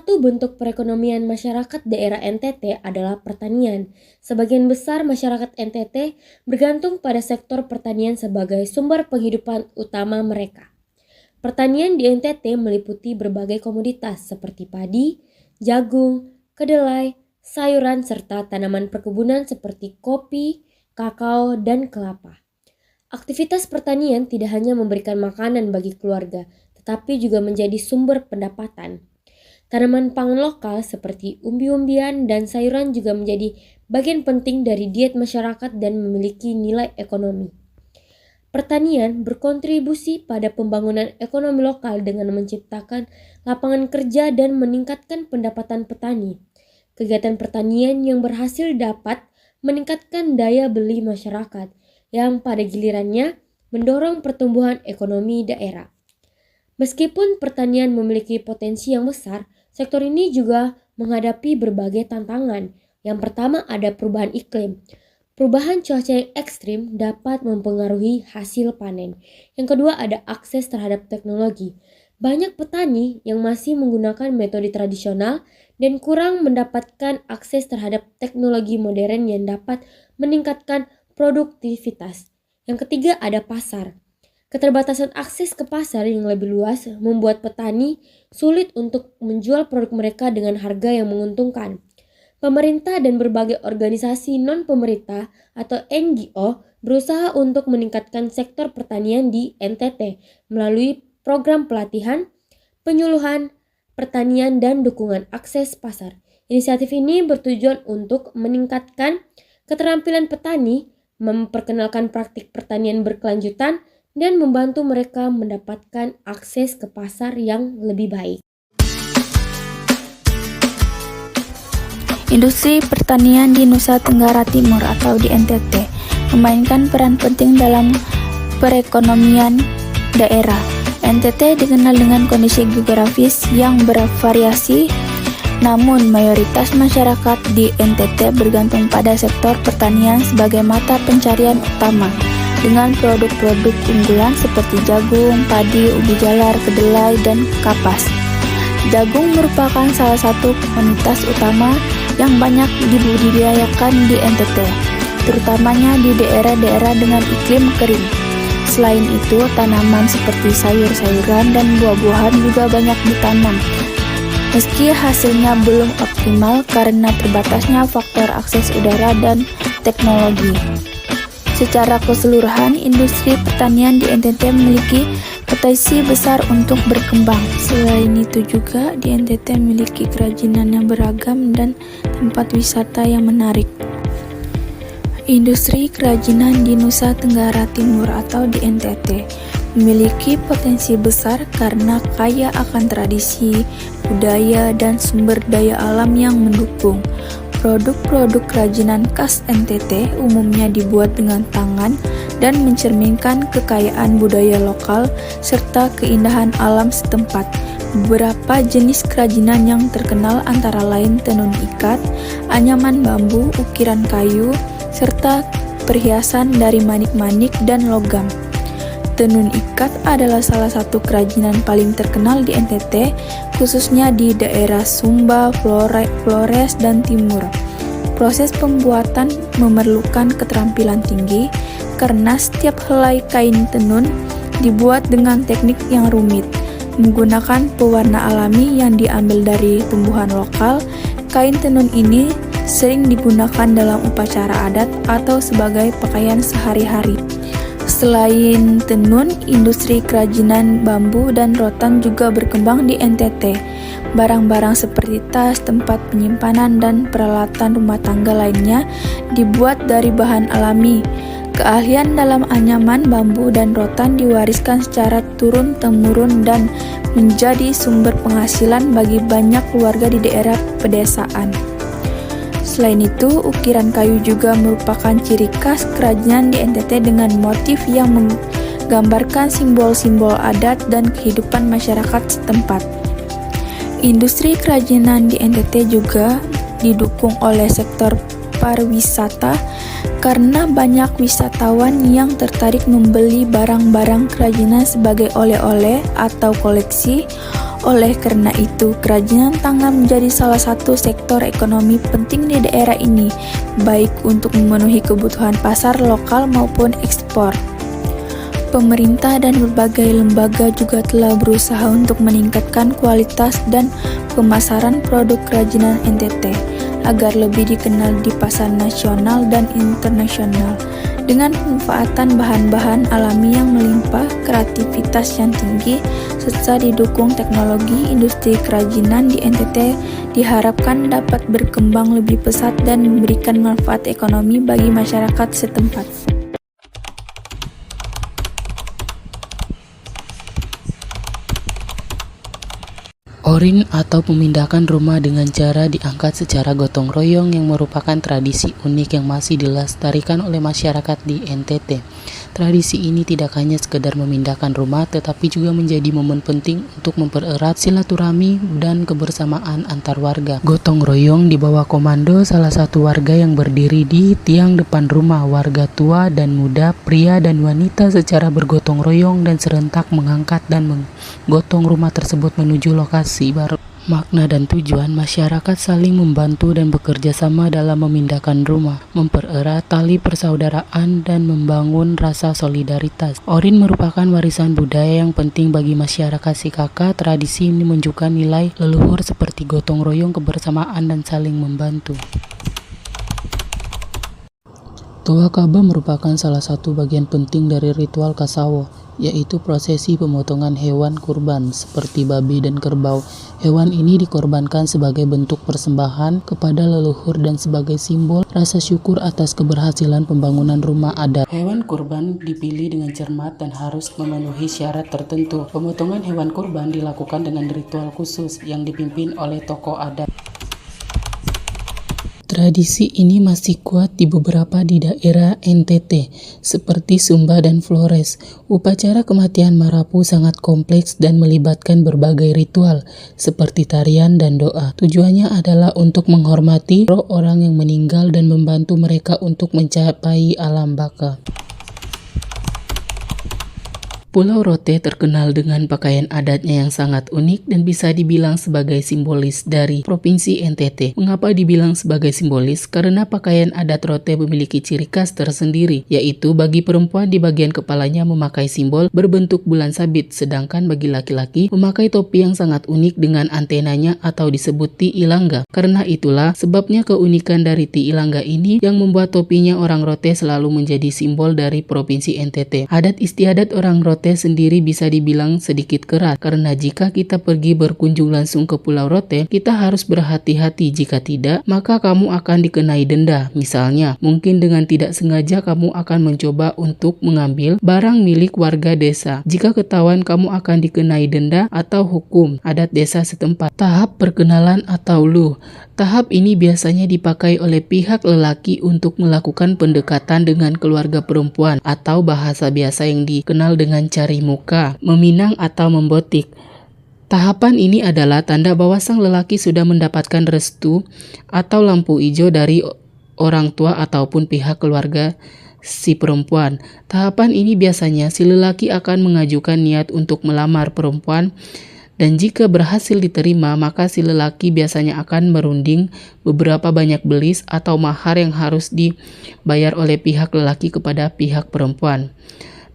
satu bentuk perekonomian masyarakat daerah NTT adalah pertanian. Sebagian besar masyarakat NTT bergantung pada sektor pertanian sebagai sumber penghidupan utama mereka. Pertanian di NTT meliputi berbagai komoditas seperti padi, jagung, kedelai, sayuran, serta tanaman perkebunan seperti kopi, kakao, dan kelapa. Aktivitas pertanian tidak hanya memberikan makanan bagi keluarga, tetapi juga menjadi sumber pendapatan. Tanaman pangan lokal seperti umbi-umbian dan sayuran juga menjadi bagian penting dari diet masyarakat dan memiliki nilai ekonomi. Pertanian berkontribusi pada pembangunan ekonomi lokal dengan menciptakan lapangan kerja dan meningkatkan pendapatan petani. Kegiatan pertanian yang berhasil dapat meningkatkan daya beli masyarakat, yang pada gilirannya mendorong pertumbuhan ekonomi daerah. Meskipun pertanian memiliki potensi yang besar, sektor ini juga menghadapi berbagai tantangan. Yang pertama ada perubahan iklim. Perubahan cuaca yang ekstrim dapat mempengaruhi hasil panen. Yang kedua ada akses terhadap teknologi. Banyak petani yang masih menggunakan metode tradisional dan kurang mendapatkan akses terhadap teknologi modern yang dapat meningkatkan produktivitas. Yang ketiga ada pasar. Keterbatasan akses ke pasar yang lebih luas membuat petani sulit untuk menjual produk mereka dengan harga yang menguntungkan. Pemerintah dan berbagai organisasi non-pemerintah atau NGO berusaha untuk meningkatkan sektor pertanian di NTT melalui program pelatihan, penyuluhan, pertanian, dan dukungan akses pasar. Inisiatif ini bertujuan untuk meningkatkan keterampilan petani, memperkenalkan praktik pertanian berkelanjutan, dan membantu mereka mendapatkan akses ke pasar yang lebih baik. Industri pertanian di Nusa Tenggara Timur atau di NTT memainkan peran penting dalam perekonomian daerah. NTT dikenal dengan kondisi geografis yang bervariasi, namun mayoritas masyarakat di NTT bergantung pada sektor pertanian sebagai mata pencarian utama, dengan produk-produk unggulan seperti jagung, padi, ubi jalar, kedelai, dan kapas. Jagung merupakan salah satu komoditas utama yang banyak dibudidayakan di NTT, terutamanya di daerah-daerah dengan iklim kering. Selain itu, tanaman seperti sayur-sayuran dan buah-buahan juga banyak ditanam. Meski hasilnya belum optimal karena terbatasnya faktor akses udara dan teknologi. Secara keseluruhan, industri pertanian di NTT memiliki potensi besar untuk berkembang. Selain itu juga, di NTT memiliki kerajinan yang beragam dan tempat wisata yang menarik. Industri kerajinan di Nusa Tenggara Timur atau di NTT memiliki potensi besar karena kaya akan tradisi, budaya, dan sumber daya alam yang mendukung. Produk-produk kerajinan khas NTT umumnya dibuat dengan tangan dan mencerminkan kekayaan budaya lokal serta keindahan alam setempat. Beberapa jenis kerajinan yang terkenal antara lain tenun ikat, anyaman bambu, ukiran kayu, serta perhiasan dari manik-manik dan logam. Tenun ikat adalah salah satu kerajinan paling terkenal di NTT, khususnya di daerah Sumba, Flores, dan Timur. Proses pembuatan memerlukan keterampilan tinggi karena setiap helai kain tenun dibuat dengan teknik yang rumit. Menggunakan pewarna alami yang diambil dari tumbuhan lokal, kain tenun ini sering digunakan dalam upacara adat atau sebagai pakaian sehari-hari. Selain tenun, industri kerajinan bambu dan rotan juga berkembang di NTT. Barang-barang seperti tas, tempat penyimpanan, dan peralatan rumah tangga lainnya dibuat dari bahan alami. Keahlian dalam anyaman bambu dan rotan diwariskan secara turun-temurun dan menjadi sumber penghasilan bagi banyak keluarga di daerah pedesaan. Selain itu, ukiran kayu juga merupakan ciri khas kerajinan di NTT dengan motif yang menggambarkan simbol-simbol adat dan kehidupan masyarakat setempat. Industri kerajinan di NTT juga didukung oleh sektor pariwisata karena banyak wisatawan yang tertarik membeli barang-barang kerajinan sebagai oleh-oleh atau koleksi. Oleh karena itu, kerajinan tangan menjadi salah satu sektor ekonomi penting di daerah ini, baik untuk memenuhi kebutuhan pasar lokal maupun ekspor. Pemerintah dan berbagai lembaga juga telah berusaha untuk meningkatkan kualitas dan pemasaran produk kerajinan NTT agar lebih dikenal di pasar nasional dan internasional. Dengan pemanfaatan bahan-bahan alami yang melimpah, kreativitas yang tinggi, serta didukung teknologi, industri kerajinan di NTT diharapkan dapat berkembang lebih pesat dan memberikan manfaat ekonomi bagi masyarakat setempat. Orin atau memindahkan rumah dengan cara diangkat secara gotong royong yang merupakan tradisi unik yang masih dilestarikan oleh masyarakat di NTT. Tradisi ini tidak hanya sekedar memindahkan rumah tetapi juga menjadi momen penting untuk mempererat silaturahmi dan kebersamaan antar warga. Gotong royong di bawah komando salah satu warga yang berdiri di tiang depan rumah. Warga tua dan muda, pria dan wanita secara bergotong royong dan serentak mengangkat dan menggotong rumah tersebut menuju lokasi baru. Makna dan tujuan masyarakat saling membantu dan bekerja sama dalam memindahkan rumah, mempererat tali persaudaraan dan membangun rasa solidaritas. Orin merupakan warisan budaya yang penting bagi masyarakat Sikaka. Tradisi ini menunjukkan nilai leluhur seperti gotong royong, kebersamaan dan saling membantu. Toa Kaba merupakan salah satu bagian penting dari ritual Kasawo, yaitu prosesi pemotongan hewan kurban seperti babi dan kerbau. Hewan ini dikorbankan sebagai bentuk persembahan kepada leluhur dan sebagai simbol rasa syukur atas keberhasilan pembangunan rumah adat. Hewan kurban dipilih dengan cermat dan harus memenuhi syarat tertentu. Pemotongan hewan kurban dilakukan dengan ritual khusus yang dipimpin oleh tokoh adat. Tradisi ini masih kuat di beberapa di daerah NTT, seperti Sumba dan Flores. Upacara kematian Marapu sangat kompleks dan melibatkan berbagai ritual, seperti tarian dan doa. Tujuannya adalah untuk menghormati roh orang yang meninggal dan membantu mereka untuk mencapai alam baka. Pulau Rote terkenal dengan pakaian adatnya yang sangat unik dan bisa dibilang sebagai simbolis dari Provinsi NTT. Mengapa dibilang sebagai simbolis? Karena pakaian adat Rote memiliki ciri khas tersendiri, yaitu bagi perempuan di bagian kepalanya memakai simbol berbentuk bulan sabit, sedangkan bagi laki-laki memakai topi yang sangat unik dengan antenanya atau disebut Ti Ilangga. Karena itulah sebabnya keunikan dari Ti Ilangga ini yang membuat topinya orang Rote selalu menjadi simbol dari Provinsi NTT. Adat istiadat orang Rote sendiri bisa dibilang sedikit keras, karena jika kita pergi berkunjung langsung ke Pulau Rote, kita harus berhati-hati. Jika tidak, maka kamu akan dikenai denda. Misalnya, mungkin dengan tidak sengaja kamu akan mencoba untuk mengambil barang milik warga desa. Jika ketahuan, kamu akan dikenai denda atau hukum adat desa setempat. Tahap perkenalan atau luh. Tahap ini biasanya dipakai oleh pihak lelaki untuk melakukan pendekatan dengan keluarga perempuan, atau bahasa biasa yang dikenal dengan cari muka, meminang atau membotik. Tahapan ini adalah tanda bahwa sang lelaki sudah mendapatkan restu atau lampu hijau dari orang tua ataupun pihak keluarga si perempuan. Tahapan ini biasanya si lelaki akan mengajukan niat untuk melamar perempuan, dan jika berhasil diterima, maka si lelaki biasanya akan merunding beberapa banyak belis atau mahar yang harus dibayar oleh pihak lelaki kepada pihak perempuan.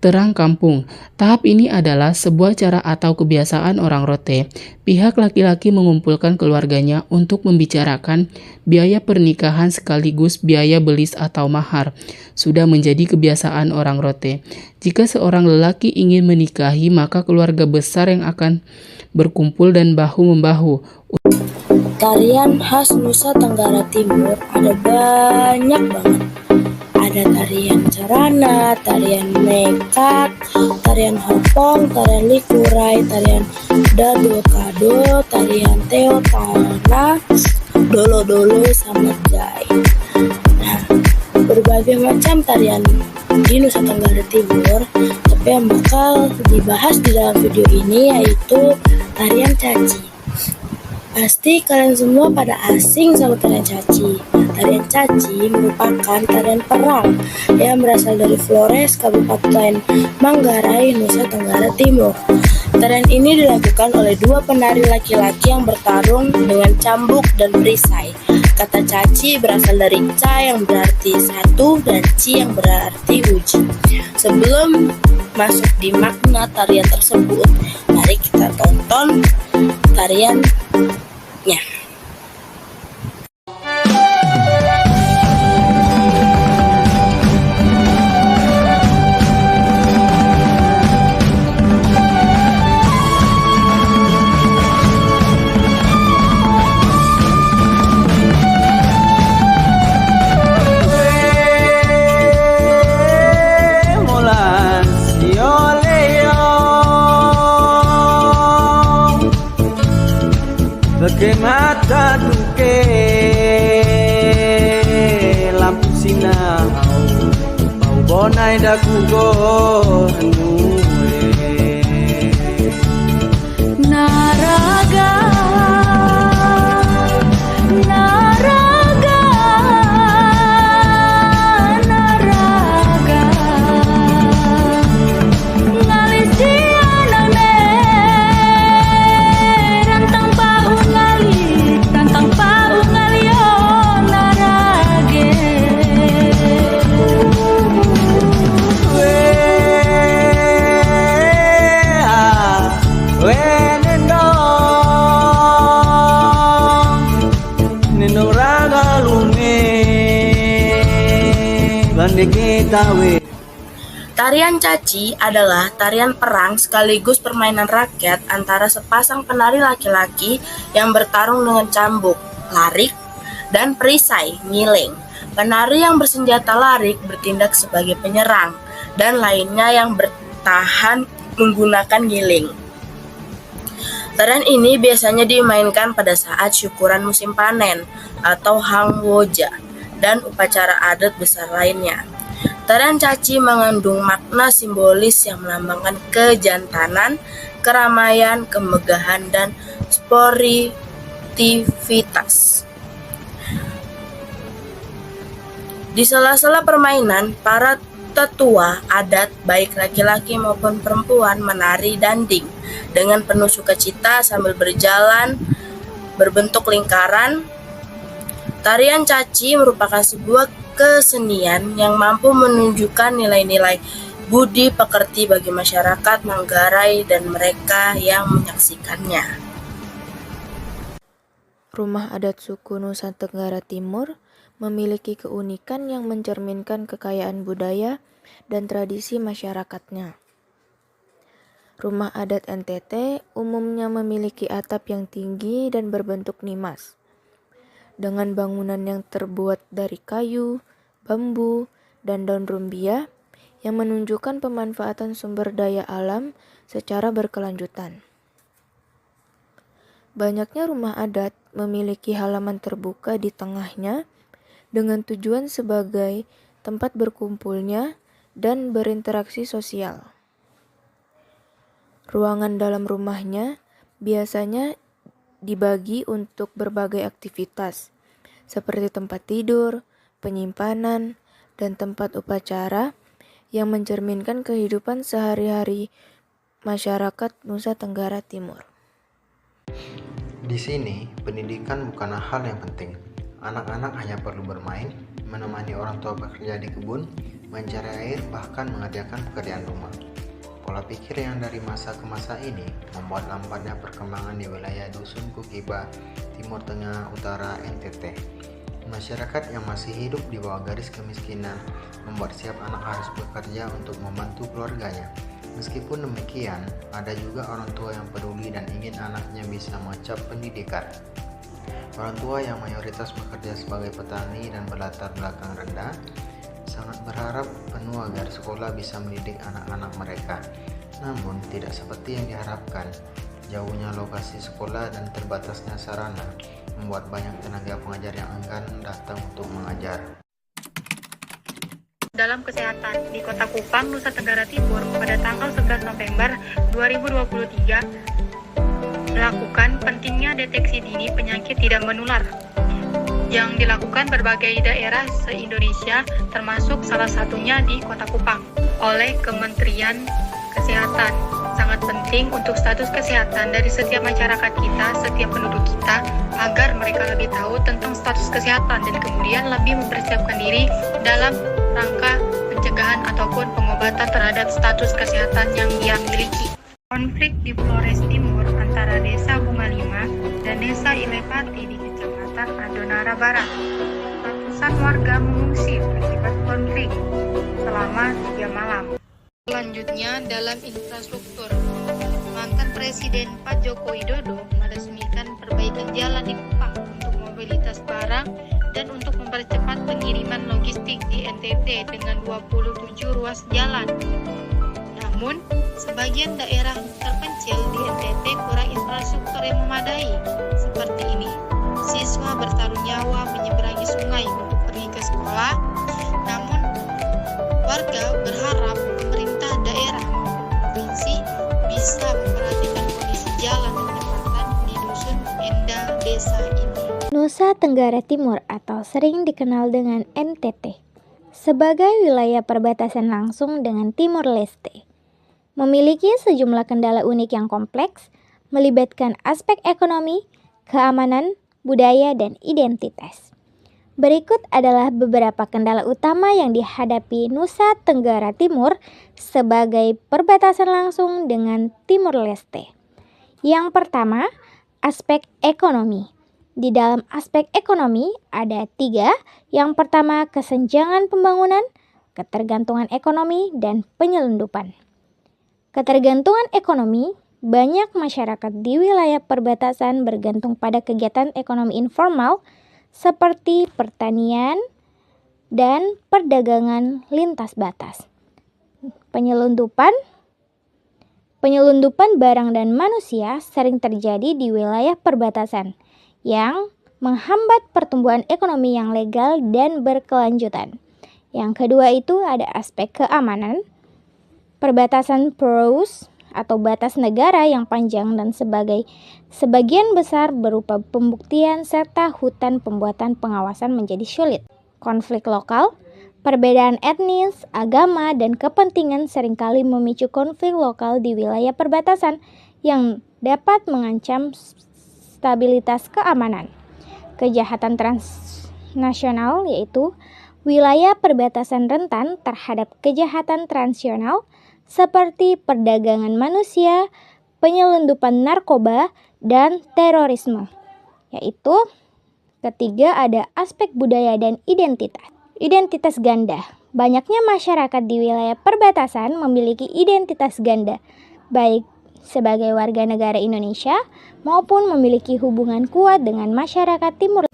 Terang kampung. Tahap ini adalah sebuah cara atau kebiasaan orang Rote. Pihak laki-laki mengumpulkan keluarganya untuk membicarakan biaya pernikahan sekaligus biaya belis atau mahar. Sudah menjadi kebiasaan orang Rote. Jika seorang lelaki ingin menikahi, maka keluarga besar yang akan berkumpul dan bahu-membahu. Tarian khas Nusa Tenggara Timur ada banyak banget. Ada tarian carana, tarian nekat, tarian hopong, tarian likurai, tarian dado kado, tarian teo tanah, dolo-dolo, sama jai. Nah, berbagai macam tarian di Nusa Tenggara Timur, tapi yang bakal dibahas di dalam video ini yaitu tarian caci. Pasti kalian semua pada asing sama tarian caci. Tarian caci merupakan tarian perang yang berasal dari Flores, Kabupaten Manggarai, Nusa Tenggara Timur. Tarian ini dilakukan oleh dua penari laki-laki yang bertarung dengan cambuk dan perisai. Kata caci berasal dari ca yang berarti satu dan ci yang berarti uji. Sebelum masuk di makna tarian tersebut, mari kita tonton tariannya. Ke mata duke lampu sinau bau bonai daku gorenue Naraga, naraga, naraga, ngalisi aname, rantang bahu ngali, rantang bahu ngali oh narage. Tarian caci adalah tarian perang sekaligus permainan rakyat antara sepasang penari laki-laki yang bertarung dengan cambuk, larik, dan perisai, ngiling. Penari yang bersenjata larik bertindak sebagai penyerang, dan lainnya yang bertahan menggunakan ngiling. Tarian ini biasanya dimainkan pada saat syukuran musim panen atau hangwoja dan upacara adat besar lainnya. Tarian caci mengandung makna simbolis yang melambangkan kejantanan, keramaian, kemegahan, dan sportivitas. Di sela-sela permainan, para tetua adat baik laki-laki maupun perempuan menari danding dengan penuh sukacita sambil berjalan berbentuk lingkaran. Tarian caci merupakan sebuah kesenian yang mampu menunjukkan nilai-nilai budi pekerti bagi masyarakat Manggarai dan mereka yang menyaksikannya. Rumah adat suku Nusa Tenggara Timur memiliki keunikan yang mencerminkan kekayaan budaya dan tradisi masyarakatnya. Rumah adat NTT umumnya memiliki atap yang tinggi dan berbentuk nimas, dengan bangunan yang terbuat dari kayu, bambu, dan daun rumbia yang menunjukkan pemanfaatan sumber daya alam secara berkelanjutan. Banyaknya rumah adat memiliki halaman terbuka di tengahnya dengan tujuan sebagai tempat berkumpulnya dan berinteraksi sosial. Ruangan dalam rumahnya biasanya dibagi untuk berbagai aktivitas, seperti tempat tidur, penyimpanan, dan tempat upacara yang mencerminkan kehidupan sehari-hari masyarakat Nusa Tenggara Timur. Di sini, pendidikan bukanlah hal yang penting. Anak-anak hanya perlu bermain, menemani orang tua bekerja di kebun, mencari air, bahkan mengerjakan pekerjaan rumah. Pola pikir yang dari masa ke masa ini membuat lambatnya perkembangan di wilayah Dusun Kukiba, Timur Tengah Utara NTT. Masyarakat yang masih hidup di bawah garis kemiskinan membuat setiap anak harus bekerja untuk membantu keluarganya. Meskipun demikian, ada juga orang tua yang peduli dan ingin anaknya bisa mengecap pendidikan. Orang tua yang mayoritas bekerja sebagai petani dan berlatar belakang rendah sangat berharap penuh agar sekolah bisa mendidik anak-anak mereka. Namun tidak seperti yang diharapkan. Jauhnya lokasi sekolah dan terbatasnya sarana membuat banyak tenaga pengajar yang enggan datang untuk mengajar. Dalam kesehatan di Kota Kupang, Nusa Tenggara Timur pada tanggal 11 November 2023 melakukan pentingnya deteksi dini penyakit tidak menular yang dilakukan berbagai daerah se-Indonesia, termasuk salah satunya di Kota Kupang oleh Kementerian kesehatan. Sangat penting untuk status kesehatan dari setiap masyarakat kita, setiap penduduk kita, agar mereka lebih tahu tentang status kesehatan dan kemudian lebih mempersiapkan diri dalam rangka pencegahan ataupun pengobatan terhadap status kesehatan yang dia miliki. Konflik di Flores Timur antara Desa Bunga Lima dan Desa Ilepati di Kecamatan Adonara Barat. Ratusan warga mengungsi akibat konflik selama 3 malam. Selanjutnya, dalam infrastruktur, mantan Presiden Pak Joko Widodo meresmikan perbaikan jalan di Kupang untuk mobilitas barang dan untuk mempercepat pengiriman logistik di NTT dengan 27 ruas jalan. Namun, sebagian daerah terpencil di NTT kurang infrastruktur yang memadai. Seperti ini, siswa bertaruh nyawa menyeberangi sungai untuk pergi ke sekolah. Namun, warga berharap pemerintah daerah maupun provinsi bisa memperhatikan kondisi jalan dan jembatan di dusun Enda desa ini. Nusa Tenggara Timur atau sering dikenal dengan NTT sebagai wilayah perbatasan langsung dengan Timor Leste, memiliki sejumlah kendala unik yang kompleks, melibatkan aspek ekonomi, keamanan, budaya, dan identitas. Berikut adalah beberapa kendala utama yang dihadapi Nusa Tenggara Timur sebagai perbatasan langsung dengan Timor Leste. Yang pertama, aspek ekonomi. Di dalam aspek ekonomi ada 3. Yang pertama, kesenjangan pembangunan, ketergantungan ekonomi, dan penyelundupan. Ketergantungan ekonomi, banyak masyarakat di wilayah perbatasan bergantung pada kegiatan ekonomi informal seperti pertanian dan perdagangan lintas batas. Penyelundupan barang dan manusia sering terjadi di wilayah perbatasan yang menghambat pertumbuhan ekonomi yang legal dan berkelanjutan. Yang kedua itu ada aspek keamanan. Perbatasan porous atau batas negara yang panjang dan sebagian besar berupa pembuktian serta hutan pembuatan pengawasan menjadi sulit. Konflik lokal, perbedaan etnis, agama, dan kepentingan seringkali memicu konflik lokal di wilayah perbatasan yang dapat mengancam stabilitas keamanan. Kejahatan transnasional yaitu wilayah perbatasan rentan terhadap kejahatan transnasional seperti perdagangan manusia, penyelundupan narkoba, dan terorisme. Yaitu ketiga ada aspek budaya dan identitas. Identitas ganda. Banyaknya masyarakat di wilayah perbatasan memiliki identitas ganda, baik sebagai warga negara Indonesia maupun memiliki hubungan kuat dengan masyarakat Timur